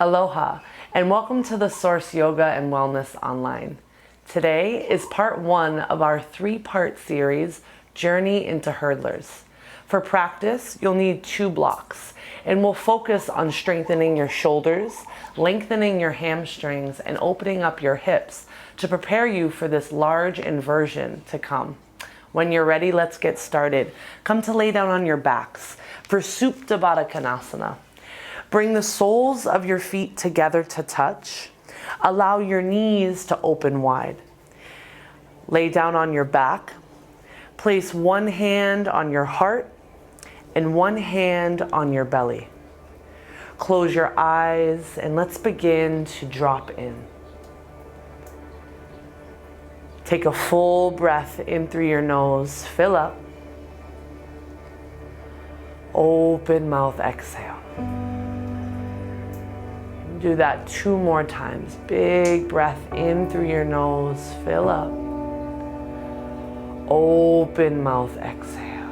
Aloha, and welcome to the Source Yoga and Wellness Online. Today is part one of our three-part series, Journey into Hurdlers. For practice, you'll need 2 blocks, and we'll focus on strengthening your shoulders, lengthening your hamstrings, and opening up your hips to prepare you for this large inversion to come. When you're ready, let's get started. Come to lay down on your backs for Supta Baddha Konasana. Bring the soles of your feet together to touch. Allow your knees to open wide. Lay down on your back. Place one hand on your heart and one hand on your belly. Close your eyes and let's begin to drop in. Take a full breath in through your nose. Fill up. Open mouth, exhale. Do that 2 more times. Big breath in through your nose. Fill up. Open mouth, exhale.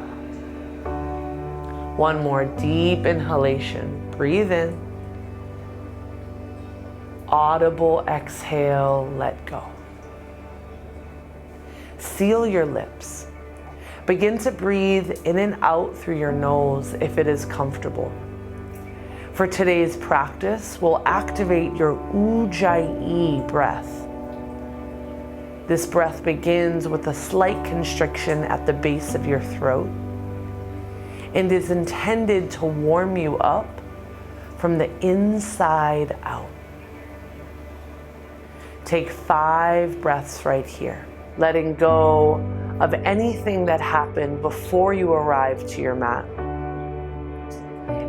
One more deep inhalation. Breathe in. Audible exhale, let go. Seal your lips. Begin to breathe in and out through your nose if it is comfortable. For today's practice, we'll activate your Ujjayi breath. This breath begins with a slight constriction at the base of your throat and is intended to warm you up from the inside out. Take 5 breaths right here, letting go of anything that happened before you arrived to your mat,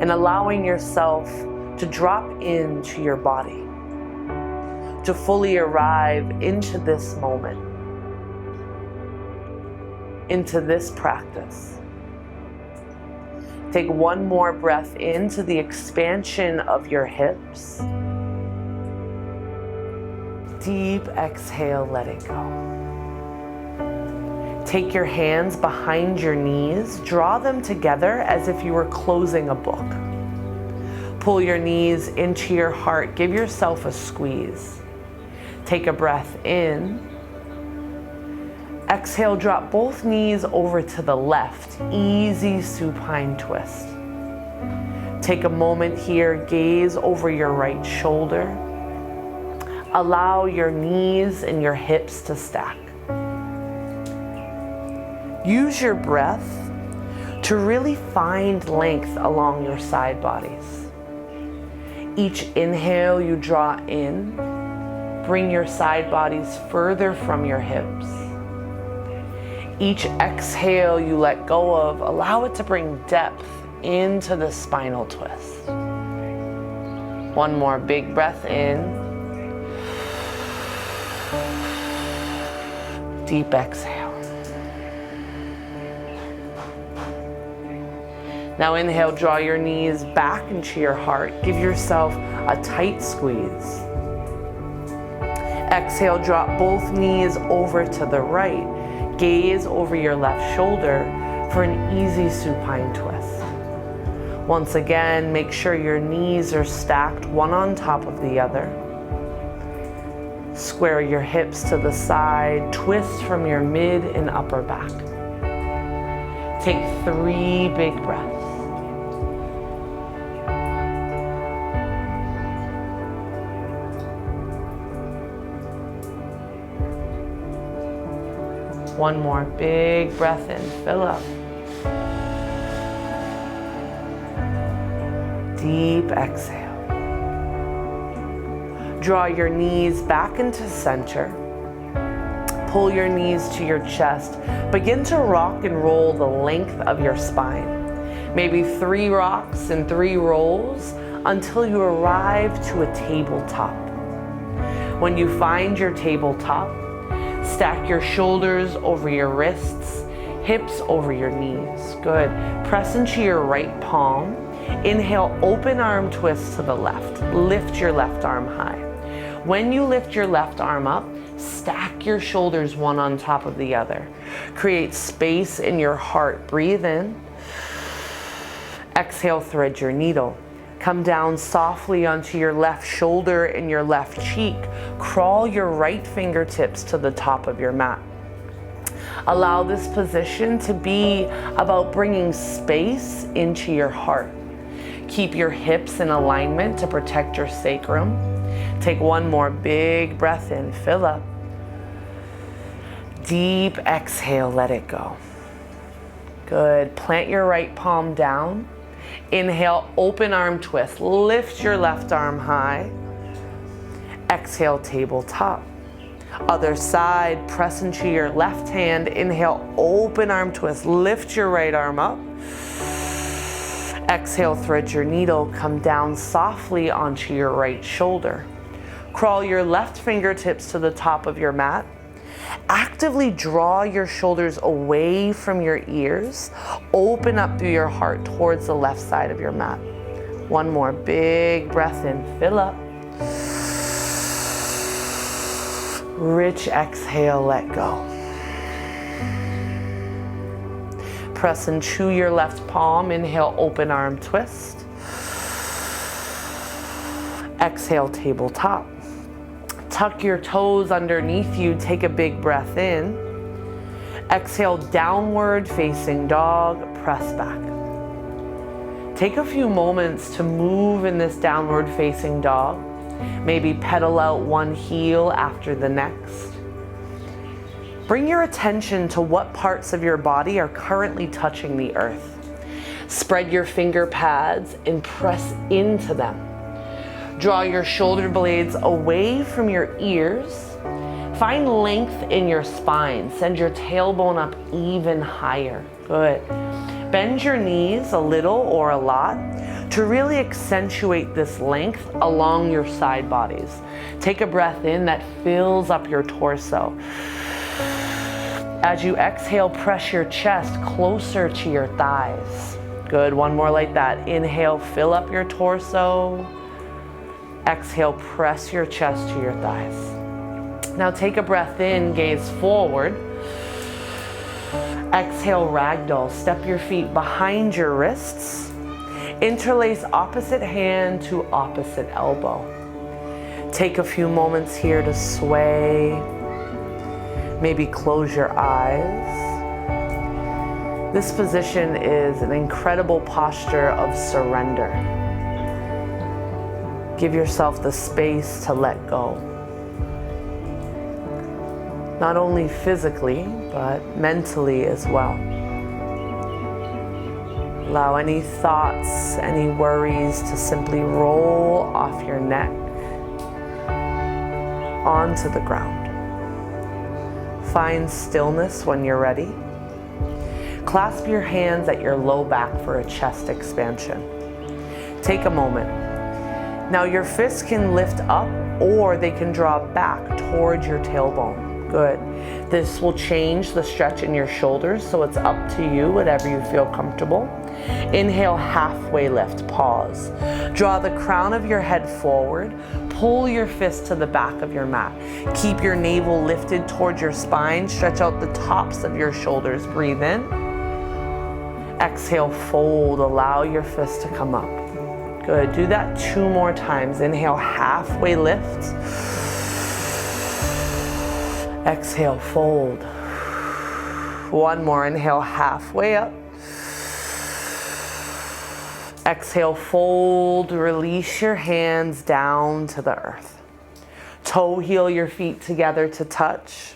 and allowing yourself to drop into your body, to fully arrive into this moment, into this practice. Take one more breath into the expansion of your hips. Deep exhale, let it go. Take your hands behind your knees, draw them together as if you were closing a book. Pull your knees into your heart, give yourself a squeeze. Take a breath in. Exhale, drop both knees over to the left, easy supine twist. Take a moment here, gaze over your right shoulder. Allow your knees and your hips to stack. Use your breath to really find length along your side bodies. Each inhale you draw in, bring your side bodies further from your hips. Each exhale you let go of, allow it to bring depth into the spinal twist. One more big breath in. Deep exhale. Now inhale, draw your knees back into your heart. Give yourself a tight squeeze. Exhale, drop both knees over to the right. Gaze over your left shoulder for an easy supine twist. Once again, make sure your knees are stacked one on top of the other. Square your hips to the side. Twist from your mid and upper back. Take 3 big breaths. One more big breath in, fill up. Deep exhale. Draw your knees back into center. Pull your knees to your chest. Begin to rock and roll the length of your spine. Maybe 3 rocks and 3 rolls until you arrive to a tabletop. When you find your tabletop, stack your shoulders over your wrists, hips over your knees. Good. Press into your right palm. Inhale, open arm twist to the left. Lift your left arm high. When you lift your left arm up, stack your shoulders one on top of the other. Create space in your heart. Breathe in. Exhale, thread your needle. Come down softly onto your left shoulder and your left cheek. Crawl your right fingertips to the top of your mat. Allow this position to be about bringing space into your heart. Keep your hips in alignment to protect your sacrum. Take one more big breath in, fill up. Deep exhale, let it go. Good. Plant your right palm down. Inhale, open arm twist. Lift your left arm high. Exhale, tabletop. Other side, press into your left hand. Inhale, open arm twist. Lift your right arm up. Exhale, thread your needle. Come down softly onto your right shoulder. Crawl your left fingertips to the top of your mat. Actively draw your shoulders away from your ears. Open up through your heart towards the left side of your mat. One more big breath in, fill up. Rich exhale, let go. Press into your left palm. Inhale, open arm twist. Exhale, tabletop. Tuck your toes underneath you. Take a big breath in. Exhale, downward facing dog. Press back. Take a few moments to move in this downward facing dog. Maybe pedal out one heel after the next. Bring your attention to what parts of your body are currently touching the earth. Spread your finger pads and press into them. Draw your shoulder blades away from your ears. Find length in your spine. Send your tailbone up even higher. Good. Bend your knees a little or a lot to really accentuate this length along your side bodies. Take a breath in that fills up your torso. As you exhale, press your chest closer to your thighs. Good, one more like that. Inhale, fill up your torso. Exhale, press your chest to your thighs. Now take a breath in, gaze forward. Exhale, ragdoll. Step your feet behind your wrists. Interlace opposite hand to opposite elbow. Take a few moments here to sway. Maybe close your eyes. This position is an incredible posture of surrender. Give yourself the space to let go. Not only physically, but mentally as well. Allow any thoughts, any worries to simply roll off your neck onto the ground. Find stillness when you're ready. Clasp your hands at your low back for a chest expansion. Take a moment. Now your fists can lift up or they can draw back towards your tailbone. Good. This will change the stretch in your shoulders, so it's up to you, whatever you feel comfortable. Inhale, halfway lift, pause. Draw the crown of your head forward. Pull your fist to the back of your mat. Keep your navel lifted towards your spine. Stretch out the tops of your shoulders. Breathe in. Exhale, fold. Allow your fist to come up. Good. Do that 2 more times. Inhale, halfway lift. Exhale, fold. 1 more. Inhale, halfway up. Exhale, fold. Release your hands down to the earth. Toe heel your feet together to touch.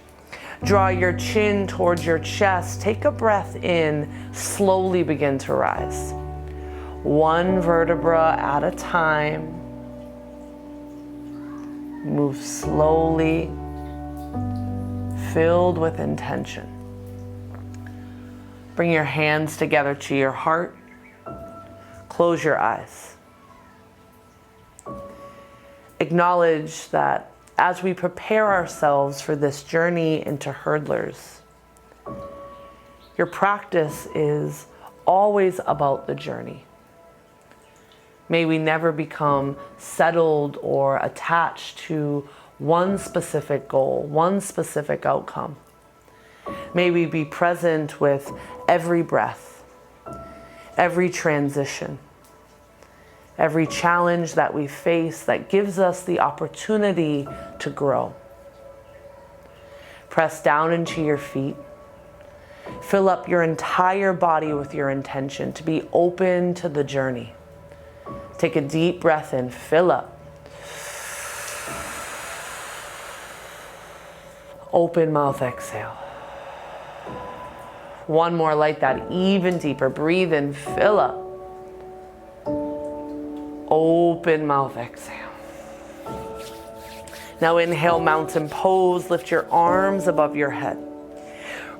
Draw your chin towards your chest. Take a breath in. Slowly begin to rise. 1 vertebra at a time. Move slowly, filled with intention. Bring your hands together to your heart. Close your eyes. Acknowledge that as we prepare ourselves for this journey into hurdlers, your practice is always about the journey. May we never become settled or attached to one specific goal, one specific outcome. May we be present with every breath, every transition, every challenge that we face that gives us the opportunity to grow. Press down into your feet. Fill up your entire body with your intention to be open to the journey. Take a deep breath in, fill up. Open mouth, exhale. One more like that, even deeper. Breathe in, fill up. Open mouth, exhale. Now inhale, mountain pose. Lift your arms above your head.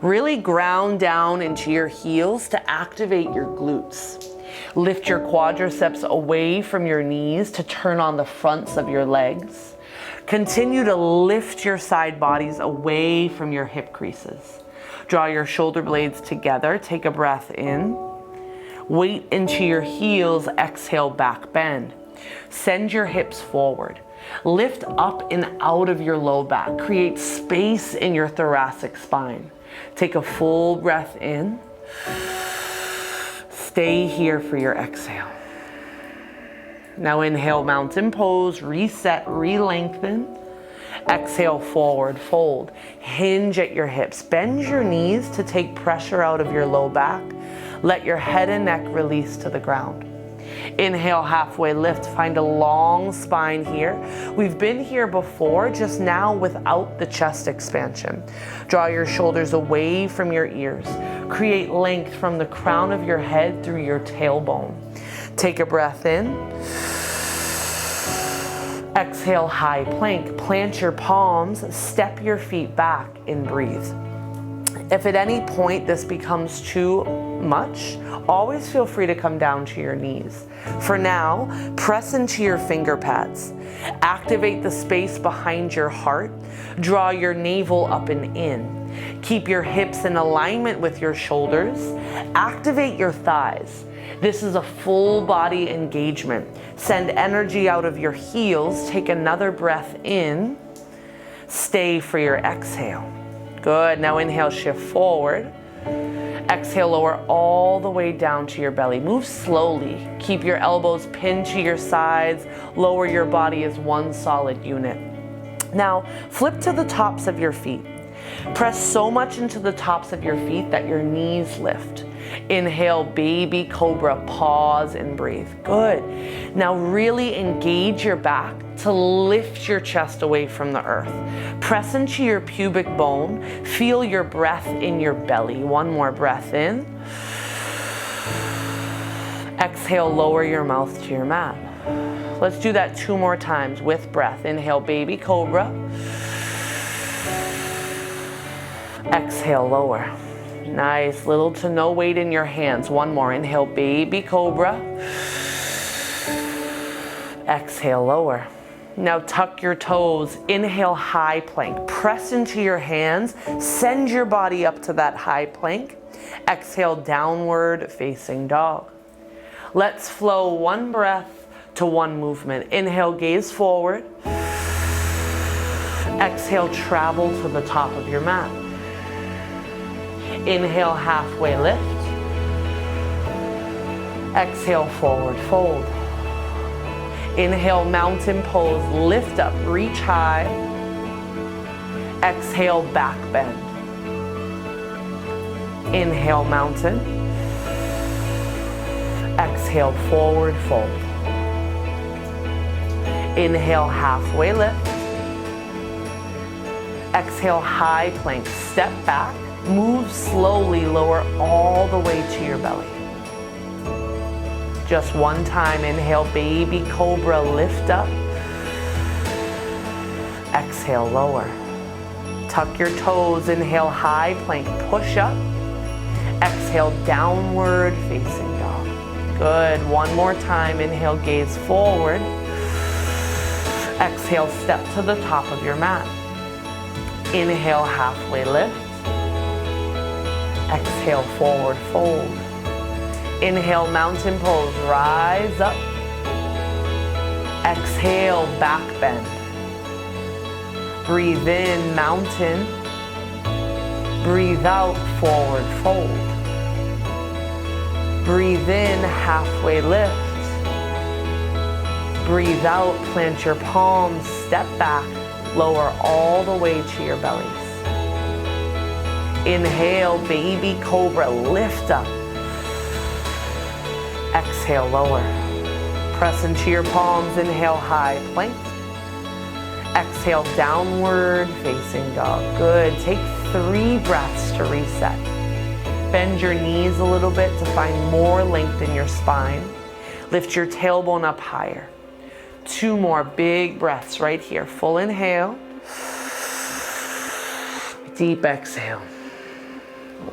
Really ground down into your heels to activate your glutes. Lift your quadriceps away from your knees to turn on the fronts of your legs. Continue to lift your side bodies away from your hip creases. Draw your shoulder blades together. Take a breath in. Weight into your heels. Exhale, back bend. Send your hips forward. Lift up and out of your low back. Create space in your thoracic spine. Take a full breath in. Stay here for your exhale. Now inhale, mountain pose. Reset, re-lengthen. Exhale, forward fold. Hinge at your hips. Bend your knees to take pressure out of your low back. Let your head and neck release to the ground. Inhale, halfway lift. Find a long spine here. We've been here before, just now without the chest expansion. Draw your shoulders away from your ears. Create length from the crown of your head through your tailbone. Take a breath in. Exhale, high plank. Plant your palms, step your feet back and breathe. If at any point this becomes too much, always feel free to come down to your knees. For now, press into your finger pads. Activate the space behind your heart. Draw your navel up and in. Keep your hips in alignment with your shoulders. Activate your thighs. This is a full body engagement. Send energy out of your heels. Take another breath in. Stay for your exhale. Good. Now inhale, shift forward. Exhale, lower all the way down to your belly. Move slowly. Keep your elbows pinned to your sides. Lower your body as one solid unit. Now, flip to the tops of your feet. Press so much into the tops of your feet that your knees lift. Inhale, baby cobra, pause and breathe. Good. Now really engage your back to lift your chest away from the earth. Press into your pubic bone. Feel your breath in your belly. One more breath in. Exhale, lower your mouth to your mat. Let's do that 2 more times with breath. Inhale, baby cobra. Exhale, lower. Nice, little to no weight in your hands. One more, inhale, baby cobra. Exhale, lower. Now tuck your toes, inhale, high plank. Press into your hands, send your body up to that high plank. Exhale, downward facing dog. Let's flow 1 breath to 1 movement. Inhale, gaze forward. Exhale, travel to the top of your mat. Inhale, halfway lift. Exhale, forward fold. Inhale, mountain pose, lift up, reach high. Exhale, back bend. Inhale, mountain. Exhale, forward fold. Inhale, halfway lift. Exhale, high plank, step back. Move slowly, lower all the way to your belly. Just 1 time, inhale, baby cobra, lift up. Exhale, lower. Tuck your toes, inhale, high plank, push up. Exhale, downward facing dog. Good, 1 more time, inhale, gaze forward. Exhale, step to the top of your mat. Inhale, halfway lift. Exhale, forward fold. Inhale, mountain pose, rise up. Exhale, back bend. Breathe in, mountain. Breathe out, forward fold. Breathe in, halfway lift. Breathe out, plant your palms, step back, lower all the way to your bellies. Inhale, baby cobra, lift up. Exhale, lower. Press into your palms, inhale, high plank. Exhale, downward facing dog. Good. Take 3 breaths to reset. Bend your knees a little bit to find more length in your spine. Lift your tailbone up higher. 2 more big breaths right here. Full inhale. Deep exhale.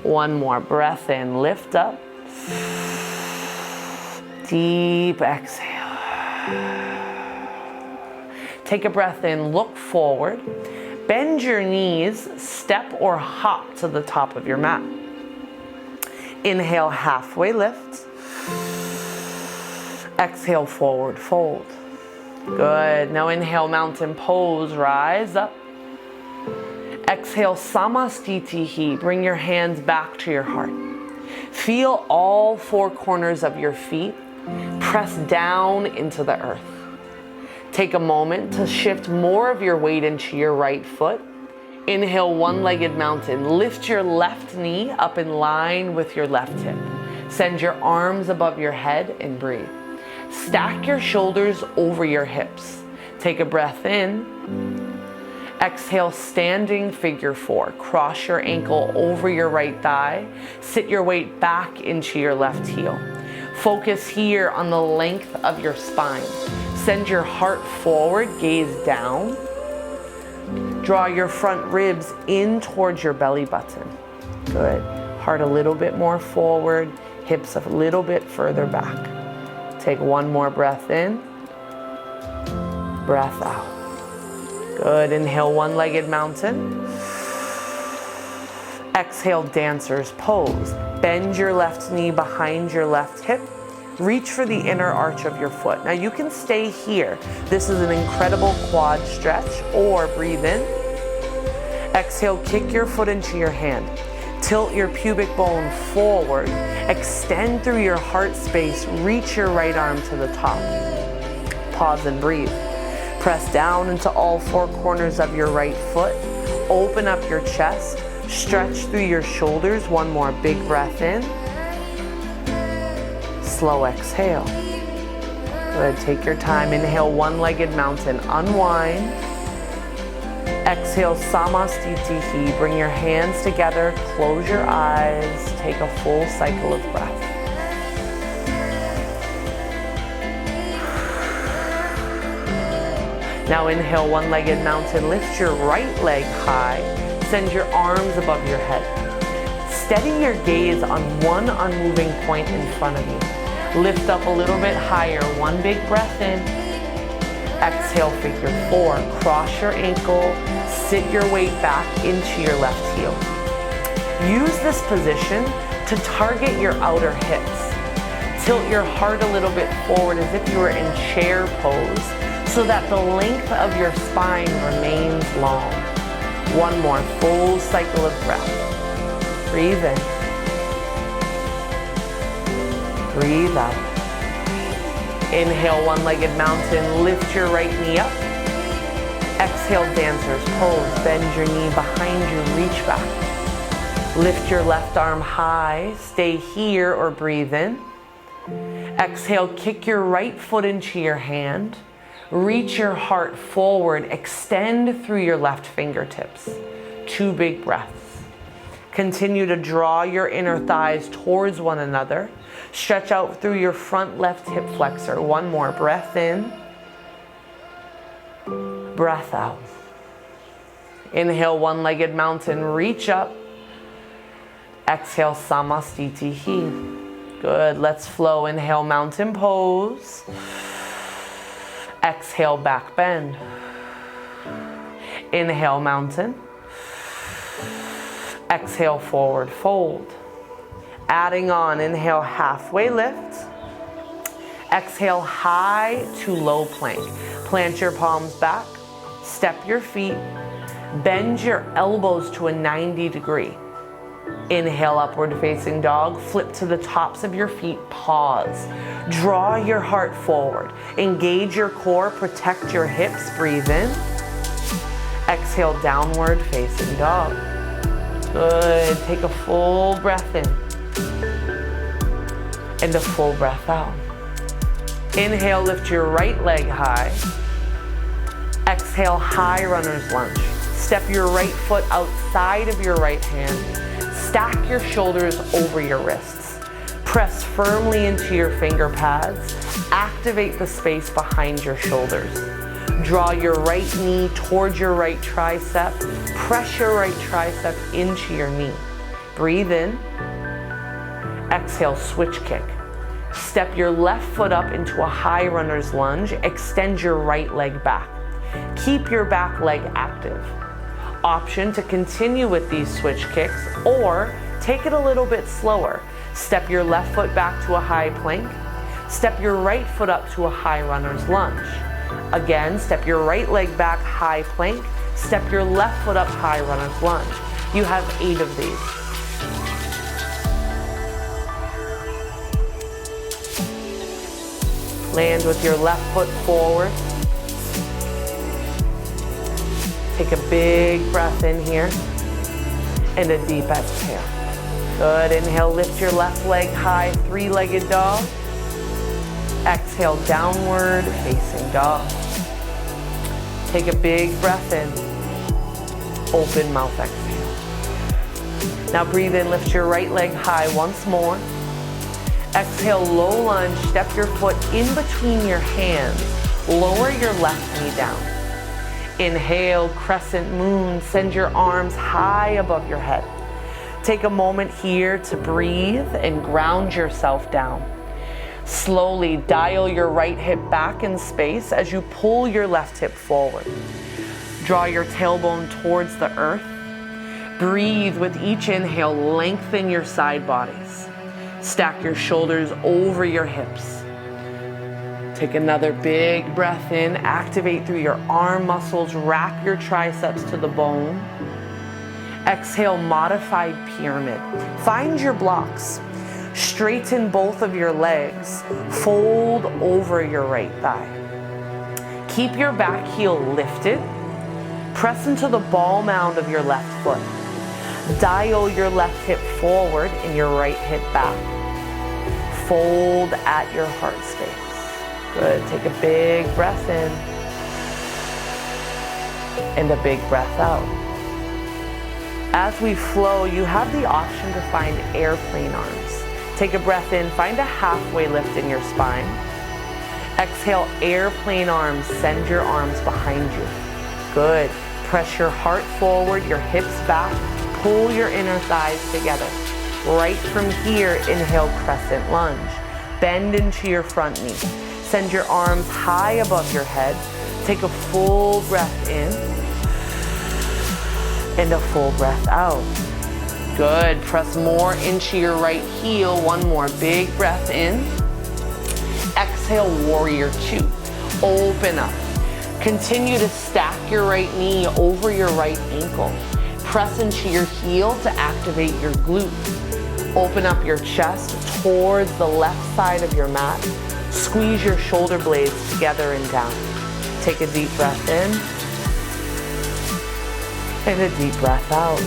1 more breath in. Lift up. Deep exhale. Take a breath in. Look forward. Bend your knees. Step or hop to the top of your mat. Inhale, halfway lift. Exhale, forward fold. Good. Now inhale, mountain pose, rise up. Exhale, Samastitihi. Bring your hands back to your heart. Feel all 4 corners of your feet press down into the earth. Take a moment to shift more of your weight into your right foot. Inhale, one-legged mountain. Lift your left knee up in line with your left hip. Send your arms above your head and breathe. Stack your shoulders over your hips. Take a breath in. Exhale, standing figure 4. Cross your ankle over your right thigh. Sit your weight back into your left heel. Focus here on the length of your spine. Send your heart forward, gaze down. Draw your front ribs in towards your belly button. Good. Heart a little bit more forward, hips a little bit further back. Take 1 more breath in. Breath out. Good. Inhale, one-legged mountain. Exhale, dancer's pose. Bend your left knee behind your left hip. Reach for the inner arch of your foot. Now you can stay here. This is an incredible quad stretch, or breathe in. Exhale, kick your foot into your hand. Tilt your pubic bone forward. Extend through your heart space. Reach your right arm to the top. Pause and breathe. Press down into all 4 corners of your right foot. Open up your chest. Stretch through your shoulders. 1 more big breath in. Slow exhale. Good. Take your time. Inhale, one-legged mountain. Unwind. Exhale, Samastitihi. Bring your hands together. Close your eyes. Take a full cycle of breath. Now inhale, one-legged mountain. Lift your right leg high. Send your arms above your head. Steady your gaze on one unmoving point in front of you. Lift up a little bit higher. 1 big breath in. Exhale, figure 4. Cross your ankle. Sit your weight back into your left heel. Use this position to target your outer hips. Tilt your heart a little bit forward as if you were in chair pose so that the length of your spine remains long. 1 more full cycle of breath. Breathe in. Breathe out. Inhale, one-legged mountain. Lift your right knee up. Exhale, dancer's pose. Bend your knee behind you. Reach back. Lift your left arm high. Stay here or breathe in. Exhale, kick your right foot into your hand. Reach your heart forward. Extend through your left fingertips. 2 big breaths. Continue to draw your inner thighs towards one another. Stretch out through your front left hip flexor. 1 more breath in. Breath out. Inhale, one-legged mountain. Reach up. Exhale, Samastitihi. Good. Let's flow. Inhale, mountain pose. Exhale, back bend. Inhale, mountain. Exhale, forward fold. Adding on, inhale, halfway lift. Exhale, high to low plank. Plant your palms back. Step your feet. Bend your elbows to a 90 degree. Inhale, upward facing dog. Flip to the tops of your feet. Pause. Draw your heart forward. Engage your core. Protect your hips. Breathe in. Exhale, downward facing dog. Good. Take a full breath in. And a full breath out. Inhale, lift your right leg high. Exhale, high runner's lunge. Step your right foot outside of your right hand. Stack your shoulders over your wrists. Press firmly into your finger pads. Activate the space behind your shoulders. Draw your right knee towards your right tricep. Press your right tricep into your knee. Breathe in. Exhale, switch kick. Step your left foot up into a high runner's lunge. Extend your right leg back. Keep your back leg active. Option to continue with these switch kicks or take it a little bit slower. Step your left foot back to a high plank. Step your right foot up to a high runner's lunge. Again, step your right leg back, high plank. Step your left foot up, high runner's lunge. You have 8 of these. Land with your left foot forward. Take a big breath in here and a deep exhale. Good. Inhale, lift your left leg high, 3-legged dog. Exhale, downward facing dog. Take a big breath in. Open mouth exhale. Now breathe in, lift your right leg high once more. Exhale, low lunge, step your foot in between your hands. Lower your left knee down. Inhale, crescent moon, send your arms high above your head. Take a moment here to breathe and ground yourself down. Slowly dial your right hip back in space as you pull your left hip forward. Draw your tailbone towards the earth. Breathe with each inhale, lengthen your side bodies. Stack your shoulders over your hips. Take another big breath in, activate through your arm muscles, wrap your triceps to the bone. Exhale, modified pyramid. Find your blocks. Straighten both of your legs. Fold over your right thigh. Keep your back heel lifted. Press into the ball mound of your left foot. Dial your left hip forward and your right hip back. Fold at your heart space. Good. Take a big breath in and a big breath out. As we flow, you have the option to find airplane arms. Take a breath in, find a halfway lift in your spine. Exhale, airplane arms, send your arms behind you. Good. Press your heart forward, your hips back, pull your inner thighs together. Right from here, inhale, crescent lunge. Bend into your front knee. Send your arms high above your head. Take a full breath in and a full breath out. Good. Press more into your right heel. One more big breath in. Exhale, warrior 2. Open up. Continue to stack your right knee over your right ankle. Press into your heel to activate your glute. Open up your chest towards the left side of your mat. Squeeze your shoulder blades together and down. Take a deep breath in and a deep breath out.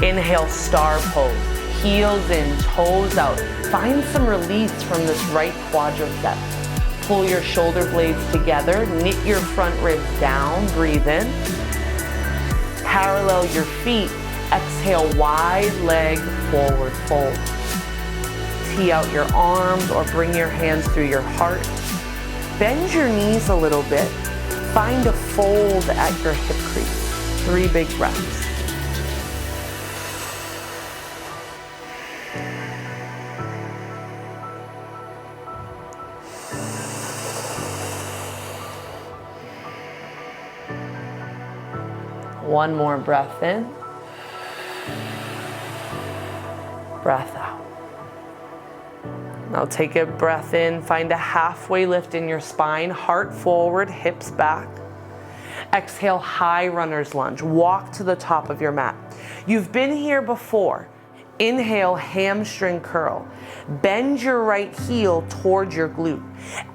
Inhale, star pose. Heels in, toes out. Find some release from this right quadricep. Pull your shoulder blades together. Knit your front ribs down. Breathe in. Parallel your feet. Exhale, wide leg, forward fold. Tee out your arms or bring your hands through your heart. Bend your knees a little bit. Find a fold at your hip crease. 3 big breaths. One more breath in. Breath out. Now take a breath in, find a halfway lift in your spine, heart forward, hips back. Exhale, high runner's lunge. Walk to the top of your mat. You've been here before. Inhale, hamstring curl. Bend your right heel towards your glute.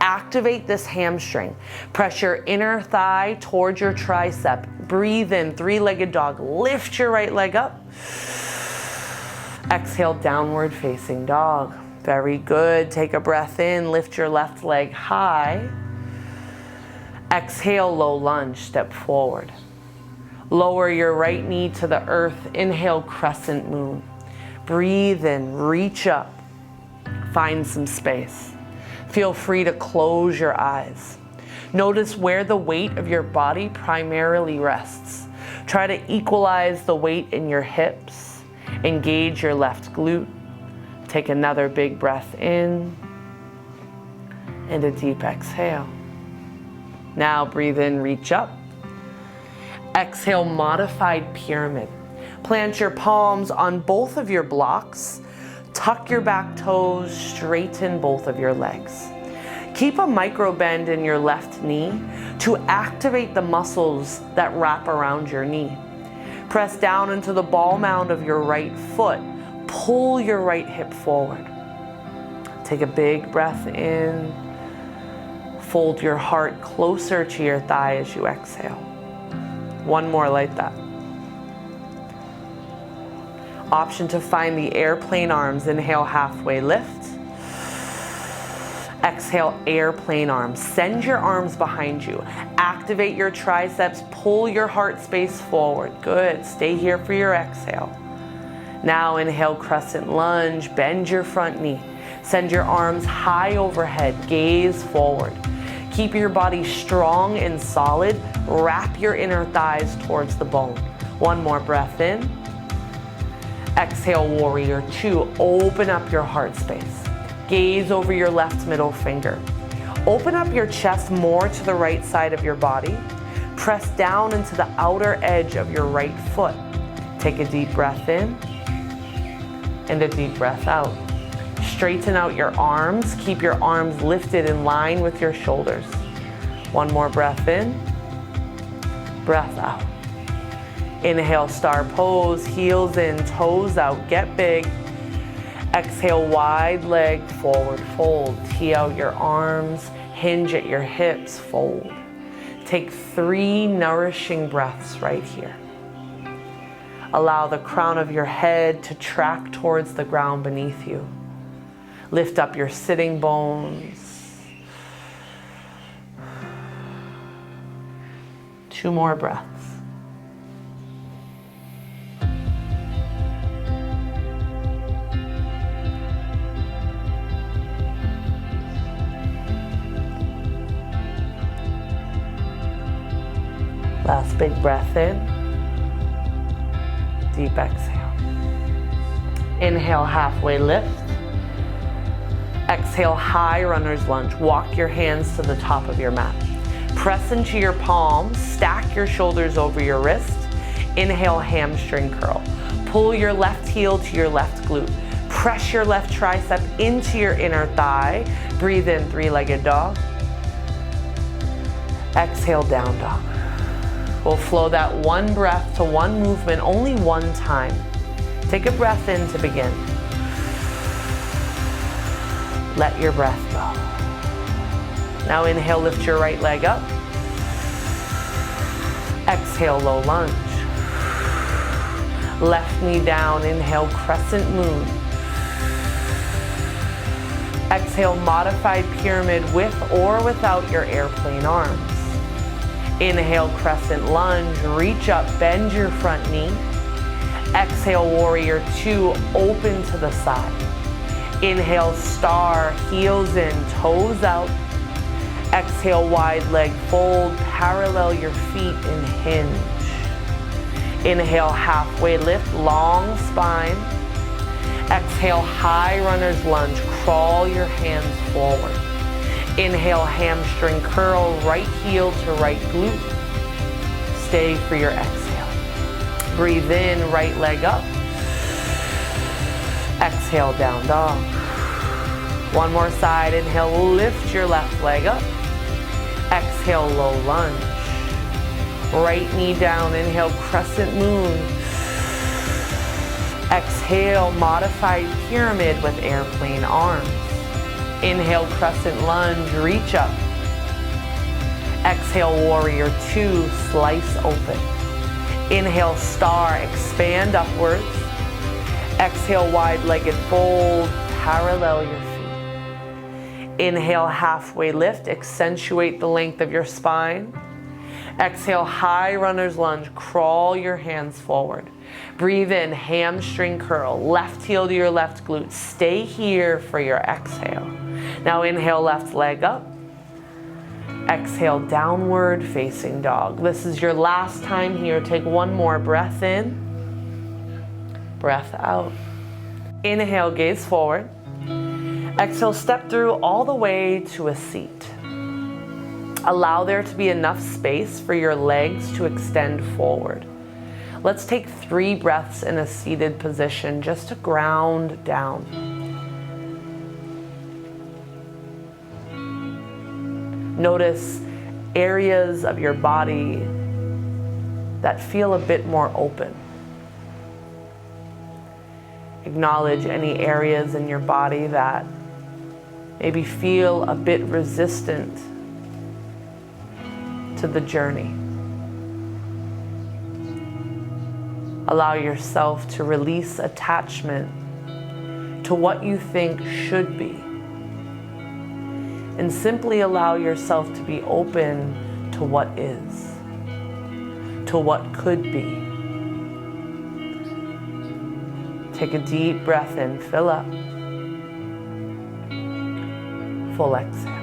Activate this hamstring. Press your inner thigh towards your tricep. Breathe in, three-legged dog. Lift your right leg up. Exhale, downward facing dog. Very good. Take a breath in, lift your left leg high. Exhale, low lunge, step forward. Lower your right knee to the earth. Inhale, crescent moon. Breathe in, reach up. Find some space. Feel free to close your eyes. Notice where the weight of your body primarily rests. Try to equalize the weight in your hips. Engage your left glute. Take another big breath in and a deep exhale. Now breathe in, reach up. Exhale, modified pyramid. Plant your palms on both of your blocks. Tuck your back toes, straighten both of your legs. Keep a micro bend in your left knee to activate the muscles that wrap around your knee. Press down into the ball mound of your right foot. Pull your right hip forward. Take a big breath in. Fold your heart closer to your thigh as you exhale. One more like that. Option to find the airplane arms. Inhale, halfway lift. Exhale, airplane arms. Send your arms behind you. Activate your triceps. Pull your heart space forward. Good. Stay here for your exhale. Now inhale, crescent lunge. Bend your front knee. Send your arms high overhead. Gaze forward. Keep your body strong and solid. Wrap your inner thighs towards the bone. One more breath in. Exhale, warrior two. Open up your heart space. Gaze over your left middle finger. Open up your chest more to the right side of your body. Press down into the outer edge of your right foot. Take a deep breath in and a deep breath out. Straighten out your arms. Keep your arms lifted in line with your shoulders. One more breath in, breath out. Inhale, star pose, heels in, toes out, get big. Exhale, wide leg forward fold. Tee out your arms, hinge at your hips, fold. Take 3 nourishing breaths right here. Allow the crown of your head to track towards the ground beneath you. Lift up your sitting bones. 2 more breaths. Last big breath in. Deep exhale. Inhale, halfway lift. Exhale, high runner's lunge. Walk your hands to the top of your mat. Press into your palms. Stack your shoulders over your wrist. Inhale, hamstring curl. Pull your left heel to your left glute. Press your left tricep into your inner thigh. Breathe in, three-legged dog. Exhale, down dog. We'll flow that one breath to one movement only one time. Take a breath in to begin. Let your breath go. Now inhale, lift your right leg up. Exhale, low lunge. Left knee down, inhale, crescent moon. Exhale, modified pyramid with or without your airplane arms. Inhale, crescent lunge, reach up, bend your front knee. Exhale, warrior two, open to the side. Inhale, star, heels in, toes out. Exhale, wide leg fold, parallel your feet and hinge. Inhale, halfway lift, long spine. Exhale, high runner's lunge, crawl your hands forward. Inhale, hamstring curl, right heel to right glute. Stay for your exhale. Breathe in, right leg up. Exhale, down dog. One more side, inhale, lift your left leg up. Exhale, low lunge. Right knee down, inhale, crescent moon. Exhale, modified pyramid with airplane arms. Inhale, crescent lunge, reach up. Exhale, warrior two, slice open. Inhale, star, expand upwards. Exhale, wide-legged fold, parallel your feet. Inhale, halfway lift, accentuate the length of your spine. Exhale, high runner's lunge, crawl your hands forward. Breathe in, hamstring curl, left heel to your left glute. Stay here for your exhale. Now inhale, left leg up. Exhale, downward facing dog. This is your last time here. Take one more breath in, breath out. Inhale, gaze forward. Exhale, step through all the way to a seat. Allow there to be enough space for your legs to extend forward. Let's take 3 breaths in a seated position just to ground down. Notice areas of your body that feel a bit more open. Acknowledge any areas in your body that maybe feel a bit resistant to the journey. Allow yourself to release attachment to what you think should be. And simply allow yourself to be open to what is, to what could be. Take a deep breath in, fill up. Full exhale.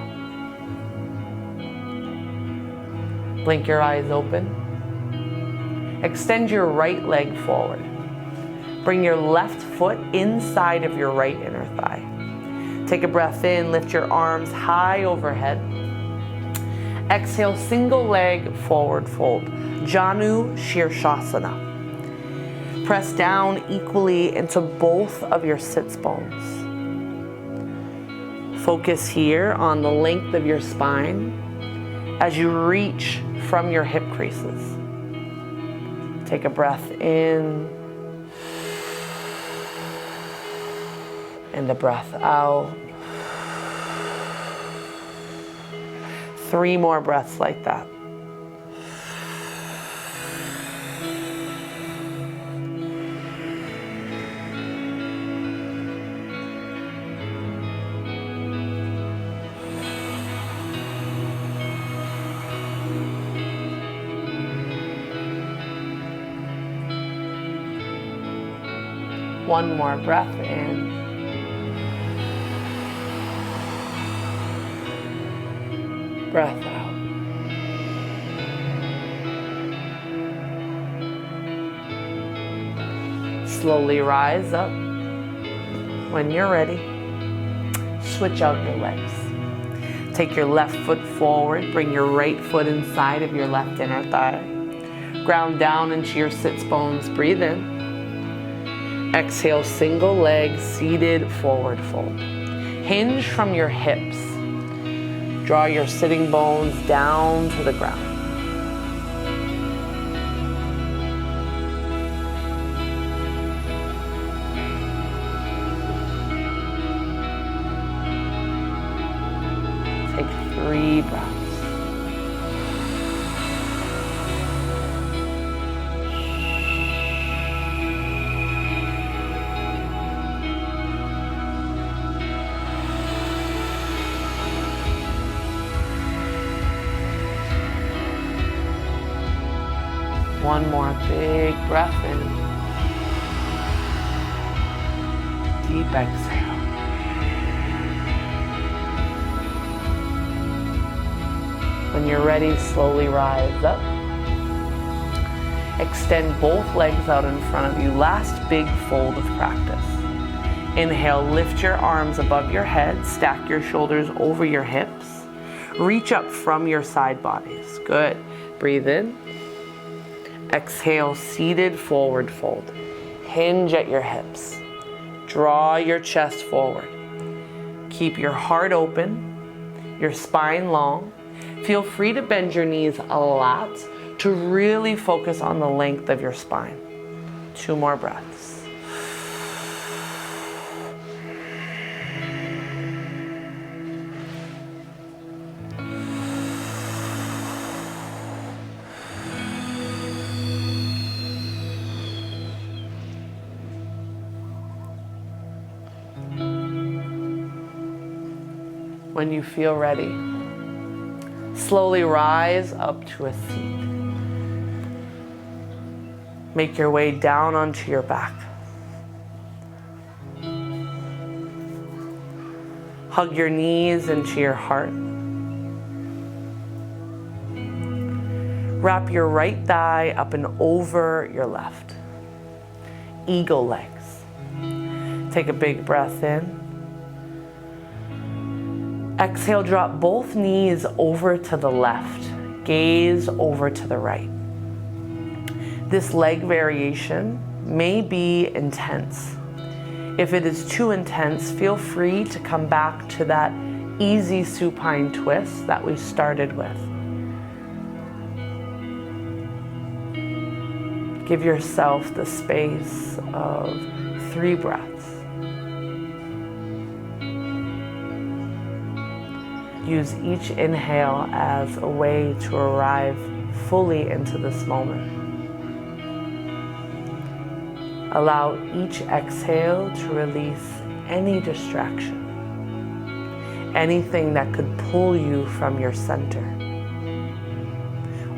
Blink your eyes open. Extend your right leg forward. Bring your left foot inside of your right inner thigh. Take a breath in, lift your arms high overhead. Exhale, single leg forward fold. Janu Shirshasana. Press down equally into both of your sits bones. Focus here on the length of your spine as you reach from your hip creases. Take a breath in and a breath out. 3 more breaths like that. One more breath in. Breath out. Slowly rise up. When you're ready, switch out your legs. Take your left foot forward, bring your right foot inside of your left inner thigh. Ground down into your sits bones, breathe in. Exhale, single leg, seated forward fold. Hinge from your hips. Draw your sitting bones down to the ground. Take 3 breaths. One more big breath in. Deep exhale. When you're ready, slowly rise up. Extend both legs out in front of you. Last big fold of practice. Inhale, lift your arms above your head. Stack your shoulders over your hips. Reach up from your side bodies. Good. Breathe in. Exhale, seated forward fold. Hinge at your hips. Draw your chest forward. Keep your heart open, your spine long. Feel free to bend your knees a lot to really focus on the length of your spine. 2 more breaths. When you feel ready, slowly rise up to a seat. Make your way down onto your back. Hug your knees into your heart. Wrap your right thigh up and over your left. Eagle legs. Take a big breath in. Exhale, drop both knees over to the left. Gaze over to the right. This leg variation may be intense. If it is too intense, feel free to come back to that easy supine twist that we started with. Give yourself the space of 3 breaths. Use each inhale as a way to arrive fully into this moment. Allow each exhale to release any distraction, anything that could pull you from your center.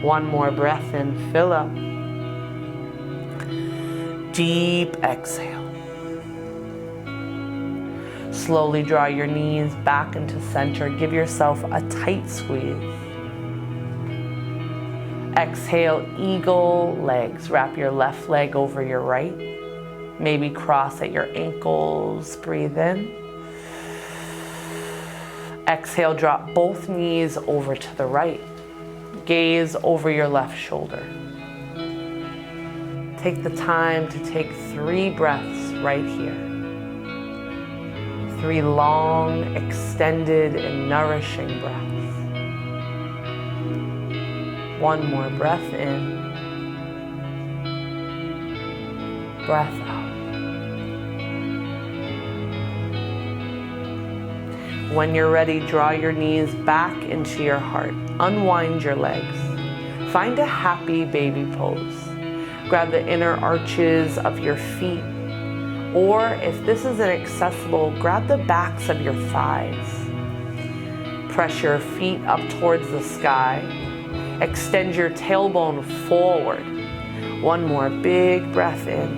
One more breath in, fill up. Deep exhale. Slowly draw your knees back into center. Give yourself a tight squeeze. Exhale, eagle legs. Wrap your left leg over your right. Maybe cross at your ankles. Breathe in. Exhale, drop both knees over to the right. Gaze over your left shoulder. Take the time to take 3 breaths right here. 3 long, extended, and nourishing breaths. One more breath in. Breath out. When you're ready, draw your knees back into your heart. Unwind your legs. Find a happy baby pose. Grab the inner arches of your feet. Or if this is inaccessible, grab the backs of your thighs. Press your feet up towards the sky. Extend your tailbone forward. One more big breath in.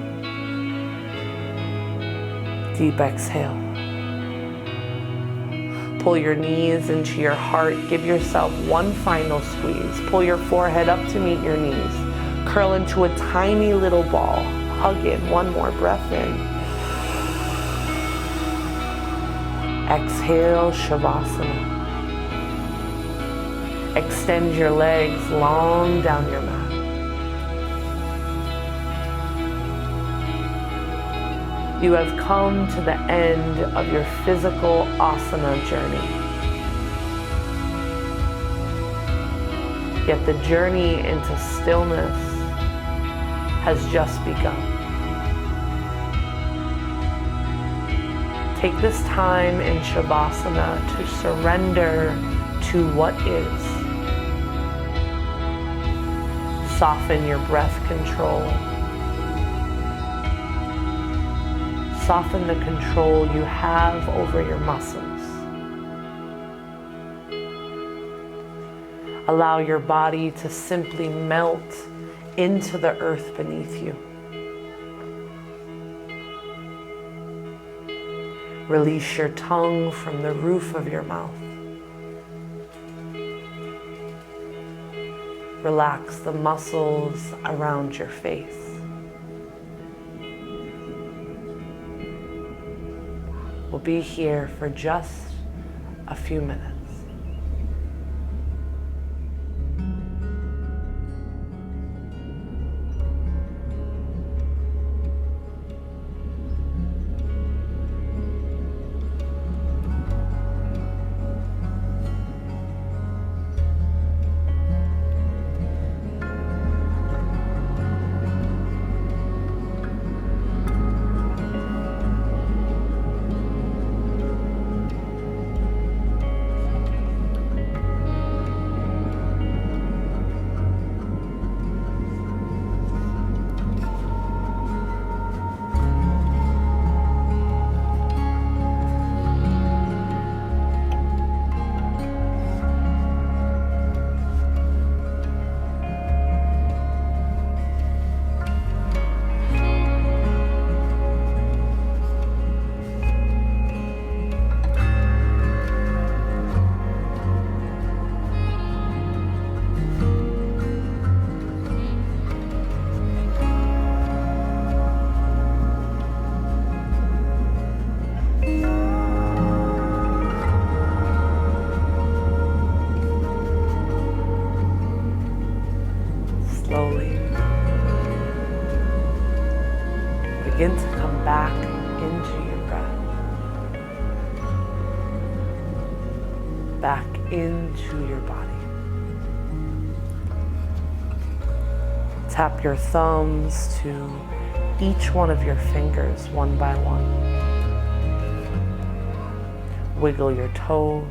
Deep exhale. Pull your knees into your heart. Give yourself one final squeeze. Pull your forehead up to meet your knees. Curl into a tiny little ball. Hug in. One more breath in. Exhale, Shavasana. Extend your legs long down your mat. You have come to the end of your physical asana journey. Yet the journey into stillness has just begun. Take this time in Shavasana to surrender to what is. Soften your breath control. Soften the control you have over your muscles. Allow your body to simply melt into the earth beneath you. Release your tongue from the roof of your mouth. Relax the muscles around your face. We'll be here for just a few minutes. back into your body. Tap your thumbs to each one of your fingers one by one. Wiggle your toes.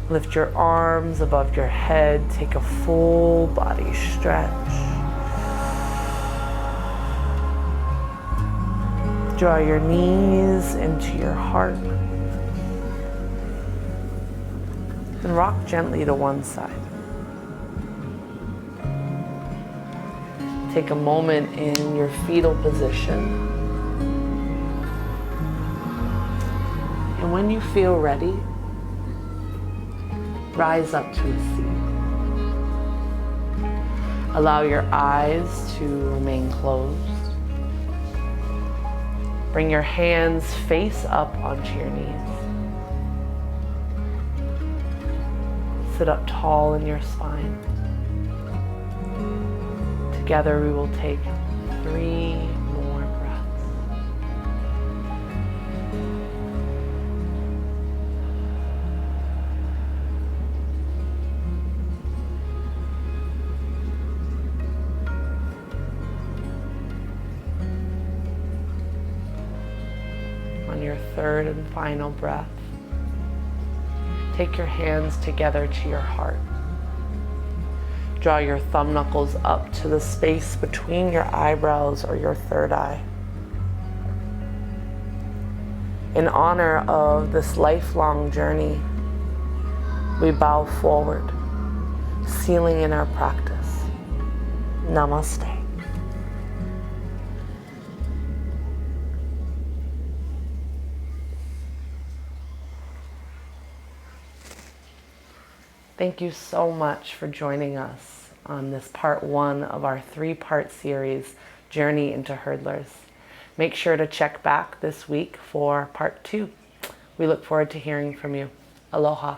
Lift your arms above your head. Take a full body stretch. Draw your knees into your heart. And rock gently to one side. Take a moment in your fetal position. And when you feel ready, rise up to a seat. Allow your eyes to remain closed. Bring your hands face up onto your knees. Sit up tall in your spine. Together we will take 3 more breaths. On your third and final breath, take your hands together to your heart. Draw your thumb knuckles up to the space between your eyebrows or your third eye. In honor of this lifelong journey, we bow forward, sealing in our practice. Namaste. Thank you so much for joining us on this part 1 of our 3-part series, Journey into Hurdlers. Make sure to check back this week for part 2. We look forward to hearing from you. Aloha.